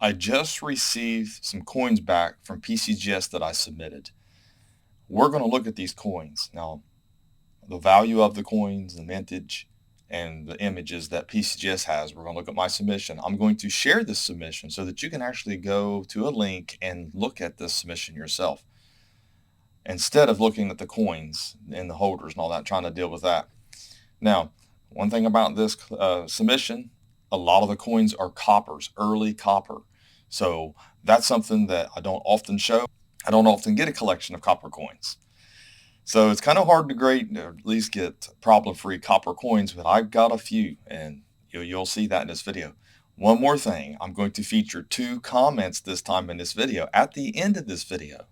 I just received some coins back from PCGS that I submitted. We're going to look at these coins. Now, the value of the coins, the mintage, and the images that PCGS has. We're going to look at my submission. I'm going to share this submission so that you can actually go to a link and look at this submission yourself instead of looking at the coins and the holders and all that, trying to deal with that. Now, one thing about this submission, a lot of the coins are coppers, early copper. So that's something that I don't often show. I don't often get a collection of copper coins. So it's kind of hard to grade, or at least get problem-free copper coins, but I've got a few, and you'll see that in this video. One more thing, I'm going to feature 2 comments this time in this video at the end of this video.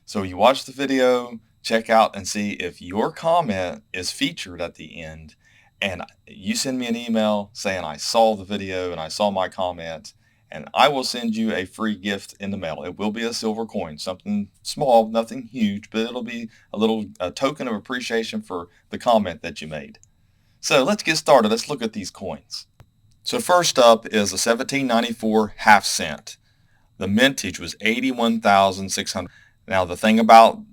So you watch the video, check out and see if your comment is featured at the end, and you send me an email saying I saw the video and I saw my comment, and I will send you a free gift in the mail. It will be a silver coin, something small, nothing huge, but it'll be a token of appreciation for the comment that you made. So let's get started. Let's look at these coins. So first up is a 1794 half cent. The mintage was 81,600. Now the thing about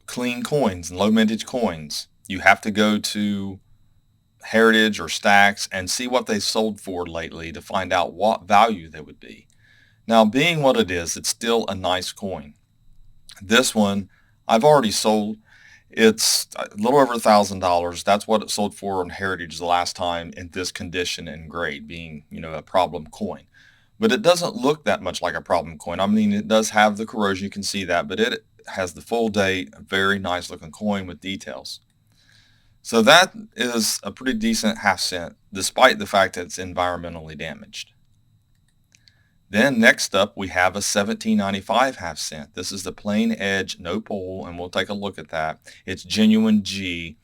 clean coins and low mintage coins, you have to go to Heritage or Stacks and see what they sold for lately to find out what value they would be. Now, being what it is, it's still a nice coin. This one I've already sold. It's a little over $1,000. That's what it sold for on Heritage the last time in this condition and grade, being, a problem coin. But it doesn't look that much like a problem coin. I mean, it does have the corrosion, you can see that, but it has the full date, a very nice looking coin with details. So that is a pretty decent half cent, despite the fact that it's environmentally damaged. Then next up, we have a 1795 half cent. This is the plain edge, no pull, and we'll take a look at that. It's genuine G.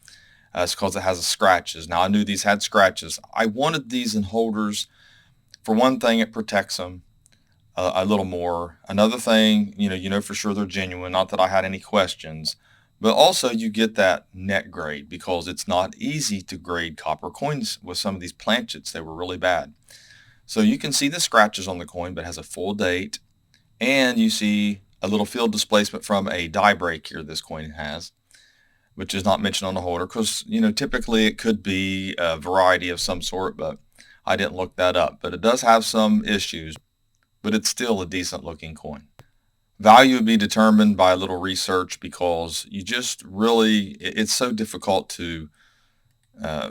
It's because it has scratches. Now, I knew these had scratches. I wanted these in holders. For one thing, it protects them a little more. Another thing, you know for sure they're genuine. Not that I had any questions. But also you get that net grade because it's not easy to grade copper coins with some of these planchets. They were really bad. So you can see the scratches on the coin, but it has a full date. And you see a little field displacement from a die break here this coin has, which is not mentioned on the holder because, typically it could be a variety of some sort, but I didn't look that up. But it does have some issues, but it's still a decent looking coin. Value would be determined by a little research because you just really, it's so difficult to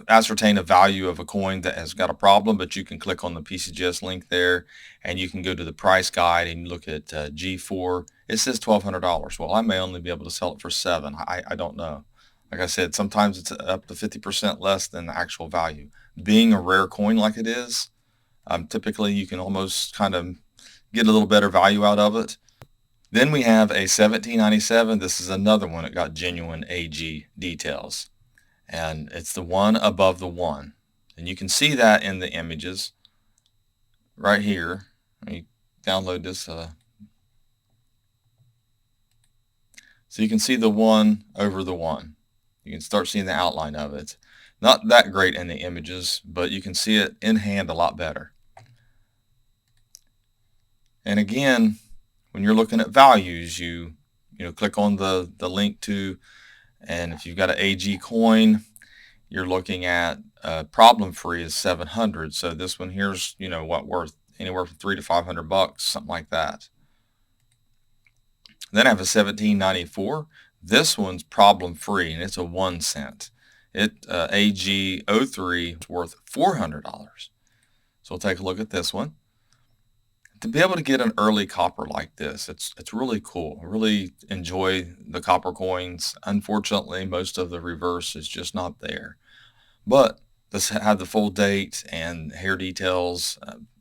ascertain a value of a coin that has got a problem, but you can click on the PCGS link there and you can go to the price guide and look at G4. It says $1,200. Well, I may only be able to sell it for $7. I don't know. Like I said, sometimes it's up to 50% less than the actual value. Being a rare coin like it is, typically you can almost kind of get a little better value out of it. Then we have a 1797. This is another one that got genuine AG details. And it's the one above the one. And you can see that in the images right here. Let me download this. So you can see the one over the one. You can start seeing the outline of it. Not that great in the images, but you can see it in hand a lot better. And again, when you're looking at values, you click on the link to, and if you've got an AG coin, you're looking at problem free is 700. So this one here's what, worth anywhere from $300 to $500, something like that. Then I have a 1794. This one's problem free and it's a 1 cent. It AG 03 is worth $400. So we'll take a look at this one. To be able to get an early copper like this, it's really cool. I really enjoy the copper coins. Unfortunately, most of the reverse is just not there. But this had the full date and hair details.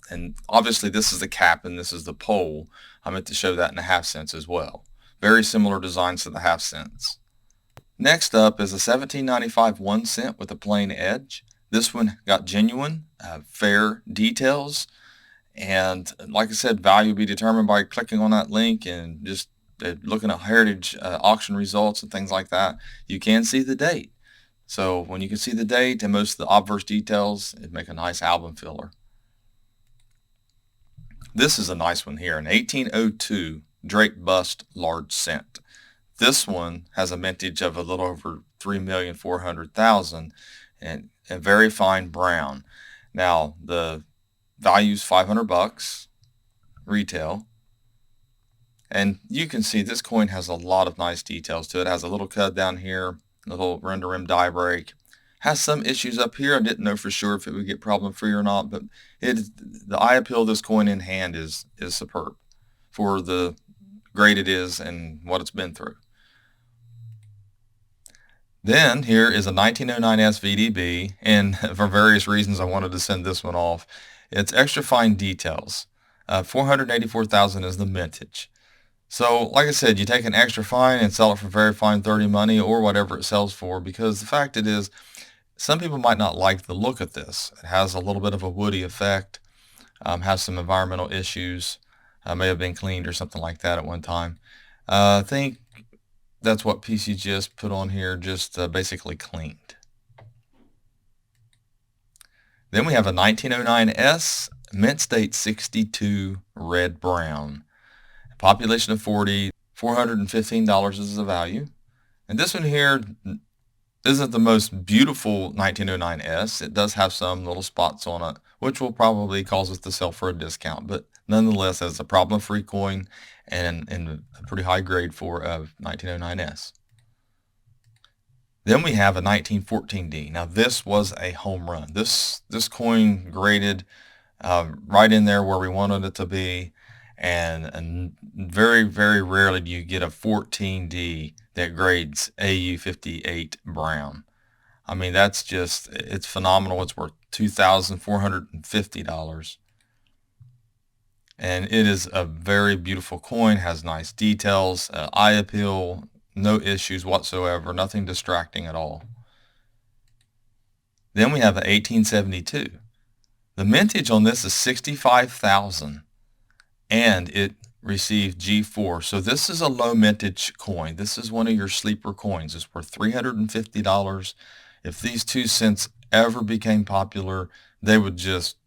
And obviously this is the cap and this is the pole. I meant to show that in the half cents as well. Very similar designs to the half cents. Next up is a 1795 1 cent with a plain edge. This one got genuine, fair details. And like I said, value will be determined by clicking on that link and just looking at Heritage auction results and things like that. You can see the date. So when you can see the date and most of the obverse details, it'd make a nice album filler. This is a nice one here, an 1802 Drake Bust Large Cent. This one has a mintage of a little over 3,400,000 and a very fine brown. Now the value's $500 retail. And you can see this coin has a lot of nice details to it. It has a little cut down here, a little render rim die break. Has some issues up here. I didn't know for sure if it would get problem free or not, but the eye appeal of this coin in hand is superb for the grade it is and what it's been through. Then here is a 1909 SVDB, and for various reasons I wanted to send this one off. It's extra fine details. 484,000 is the mintage. So, like I said, you take an extra fine and sell it for very fine 30 money or whatever it sells for, because the fact it is, some people might not like the look of this. It has a little bit of a woody effect, has some environmental issues, may have been cleaned or something like that at one time. I think that's what PCGS put on here, just basically cleaned. Then we have a 1909S, mint state 62 red brown. Population of 40, $415 is the value. And this one here isn't the most beautiful 1909S. It does have some little spots on it, which will probably cause us to sell for a discount. But nonetheless, it's a problem-free coin and a pretty high grade for a 1909S. Then we have a 1914D. Now this was a home run. This coin graded right in there where we wanted it to be. And very, very rarely do you get a 14D that grades AU58 brown. I mean, it's phenomenal. It's worth $2,450. And it is a very beautiful coin, has nice details, eye appeal, no issues whatsoever, nothing distracting at all. Then we have an 1872. The mintage on this is 65,000. And it received G4. So this is a low mintage coin. This is one of your sleeper coins. It's worth $350. If these 2 cents ever became popular, they would just,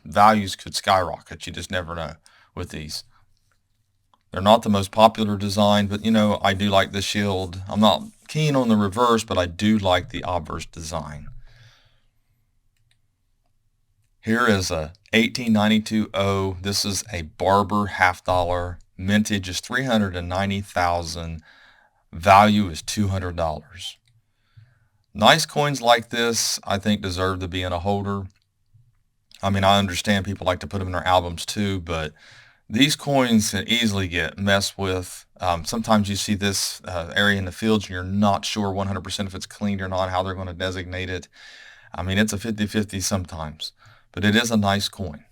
values could skyrocket. You just never know with these. They're not the most popular design, but I do like the shield. I'm not keen on the reverse, but I do like the obverse design. Here is a 1892 This is a Barber $half. Mintage is 390,000. Value is $200. Nice coins like this, I think, deserve to be in a holder. I understand people like to put them in their albums too, but these coins can easily get messed with. Sometimes you see this area in the fields and you're not sure 100% if it's cleaned or not, how they're going to designate it. It's a 50-50 sometimes. But it is a nice coin.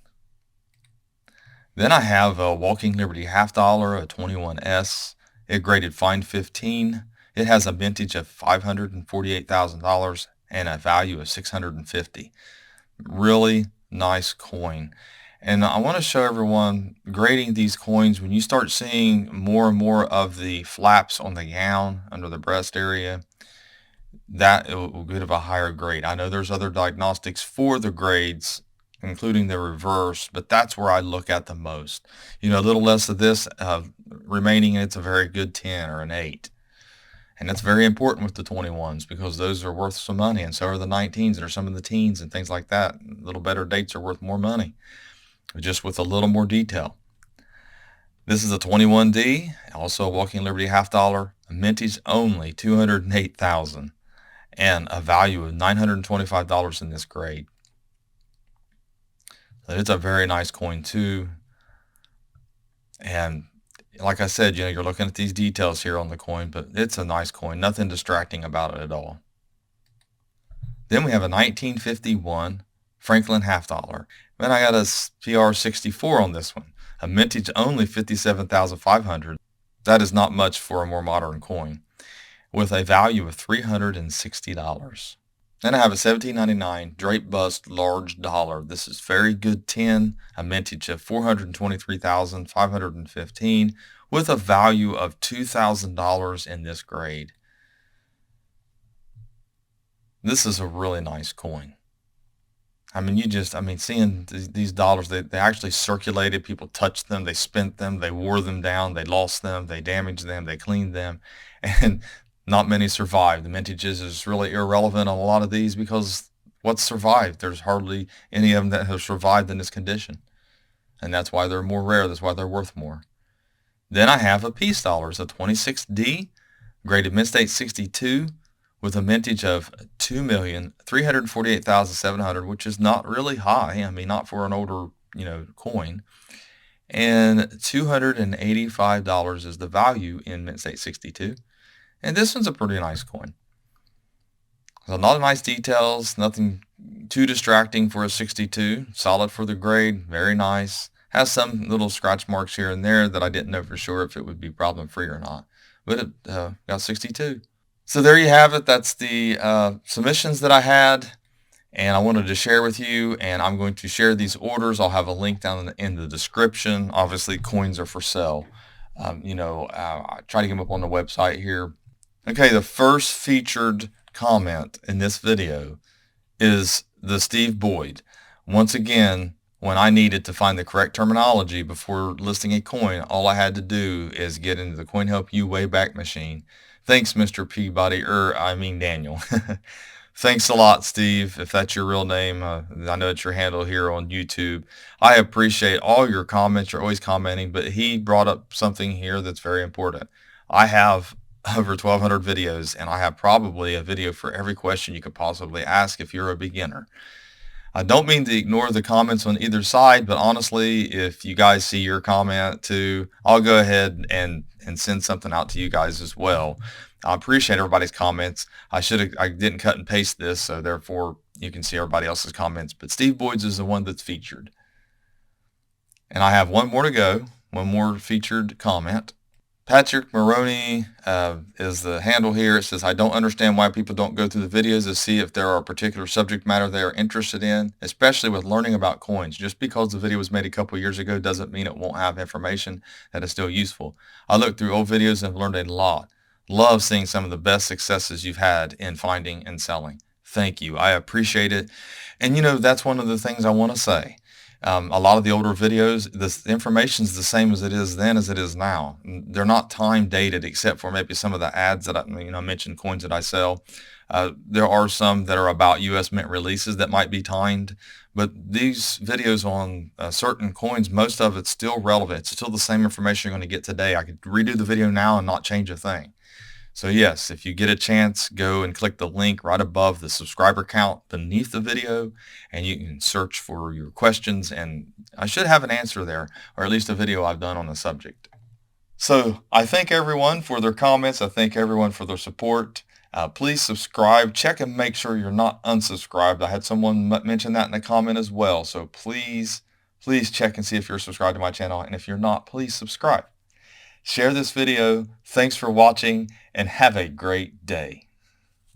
Then I have a Walking Liberty $half, a 21S. It graded fine 15. It has a mintage of $548,000 and a value of $650. Really nice coin. And I want to show everyone grading these coins, when you start seeing more and more of the flaps on the gown under the breast area, that will give a higher grade. I know there's other diagnostics for the grades, including the reverse, but that's where I look at the most. A little less of this remaining, and it's a very good 10 or an 8. And that's very important with the 21s because those are worth some money, and so are the 19s and are some of the teens and things like that. Little better dates are worth more money, just with a little more detail. This is a 21D, also a Walking Liberty $half, a mintage only 208,000, and a value of $925 in this grade. It's a very nice coin too. And like I said, you're looking at these details here on the coin, but it's a nice coin. Nothing distracting about it at all. Then we have a 1951 Franklin $half. Then I got a PR64 on this one. A mintage only 57,500. That is not much for a more modern coin, with a value of $360. Then I have a 1799 Drake Bust large dollar. This is very good 10, a mintage of 423,515 with a value of $2,000 in this grade. This is a really nice coin. I mean, seeing these dollars, they actually circulated, people touched them, they spent them, they wore them down, they lost them, they damaged them, they cleaned them, and not many survived. The mintages is really irrelevant on a lot of these because what's survived? There's hardly any of them that have survived in this condition. And that's why they're more rare. That's why they're worth more. Then I have a peace dollar. It's a 26D, graded mint state 62, with a mintage of 2,348,700, which is not really high. I mean, not for an older, coin. And $285 is the value in mint state 62. And this one's a pretty nice coin. So a lot of nice details, nothing too distracting for a 62. Solid for the grade, very nice. Has some little scratch marks here and there that I didn't know for sure if it would be problem free or not. But it got 62. So there you have it. That's the submissions that I had, and I wanted to share with you, and I'm going to share these orders. I'll have a link down in the description. Obviously, coins are for sale. I try to get them up on the website here. Okay, the first featured comment in this video is the Steve Boyd. Once again, when I needed to find the correct terminology before listing a coin, all I had to do is get into the CoinHelpU Wayback Machine. Thanks, Mr. Peabody, Daniel. Thanks a lot, Steve, if that's your real name. I know it's your handle here on YouTube. I appreciate all your comments. You're always commenting, but he brought up something here that's very important. I have over 1,200 videos, and I have probably a video for every question you could possibly ask if you're a beginner. I don't mean to ignore the comments on either side, but honestly, if you guys see your comment too, I'll go ahead and send something out to you guys as well. I appreciate everybody's comments. I didn't cut and paste this, so therefore you can see everybody else's comments, but Steve Boyd's is the one that's featured. And I have one more to go, one more featured comment. Patrick Maroney is the handle here. It says, I don't understand why people don't go through the videos to see if there are a particular subject matter they are interested in, especially with learning about coins. Just because the video was made a couple years ago doesn't mean it won't have information that is still useful. I looked through old videos and have learned a lot. Love seeing some of the best successes you've had in finding and selling. Thank you. I appreciate it. And that's one of the things I want to say. A lot of the older videos, the information is the same as it is then as it is now. They're not time dated except for maybe some of the ads that I mentioned, coins that I sell. There are some that are about U.S. Mint releases that might be timed, but these videos on certain coins, most of it's still relevant. It's still the same information you're going to get today. I could redo the video now and not change a thing. So yes, if you get a chance, go and click the link right above the subscriber count beneath the video, and you can search for your questions, and I should have an answer there, or at least a video I've done on the subject. So I thank everyone for their comments. I thank everyone for their support. Please subscribe. Check and make sure you're not unsubscribed. I had someone mention that in a comment as well. So please check and see if you're subscribed to my channel. And if you're not, please subscribe. Share this video. Thanks for watching and have a great day.